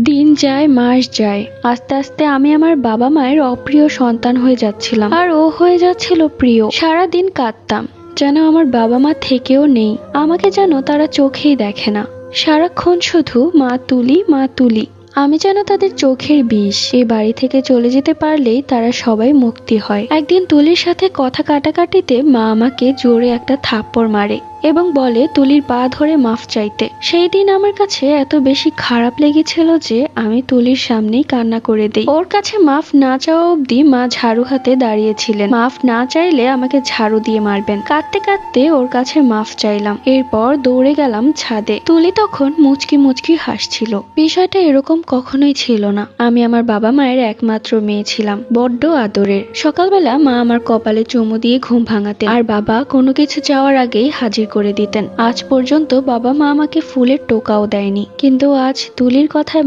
দিন যায় মাস যায়, আস্তে আস্তে আমি আমার বাবা মায়ের অপ্রিয় সন্তান হয়ে যাচ্ছিলাম, আর ও হয়ে যাচ্ছিল প্রিয়। সারাদিন কাঁদতাম, যেন আমার বাবা মা থেকেও নেই, আমাকে যেন তারা চোখেই দেখে না। সারাক্ষণ শুধু মা তুলি মা তুলি। আমি যেন তাদের চোখের বিষ। এই বাড়ি থেকে চলে যেতে পারলেই তারা সবাই মুক্তি হয়। একদিন তুলির সাথে কথা কাটাকাটিতে মা আমাকে জোরে একটা থাপ্পড় মারে এবং বলে তুলির পা ধরে মাফ চাইতে। সেই দিন আমার কাছে এত বেশি খারাপ লেগেছিল যে আমি তুলির সামনেই কান্না করে দেই। ওর কাছে মাফ না চাওয়া অবধি মা ঝাড়ু হাতে দাঁড়িয়েছিলেন। মাফ না চাইলে আমাকে ঝাড়ু দিয়ে মারবেন। কাঁদতে কাঁদতে ওর কাছে মাফ চাইলাম। এরপর দৌড়ে গেলাম ছাদে। তুলি তখন মুচকি মুচকি হাসছিল। বিষয়টা এরকম কখনোই ছিল না। আমি আমার বাবা মায়ের একমাত্র মেয়ে ছিলাম, বড্ড আদরের। সকালবেলা মা আমার কপালে চুমু দিয়ে ঘুম ভাঙাতেন, আর বাবা কোনো কিছু চাওয়ার আগেই হাজির করে দিতেন। আজ পর্যন্ত বাবা মা আমাকে ফুলের টোকাও দেয়নি, কিন্তু আজ তুলির কথায়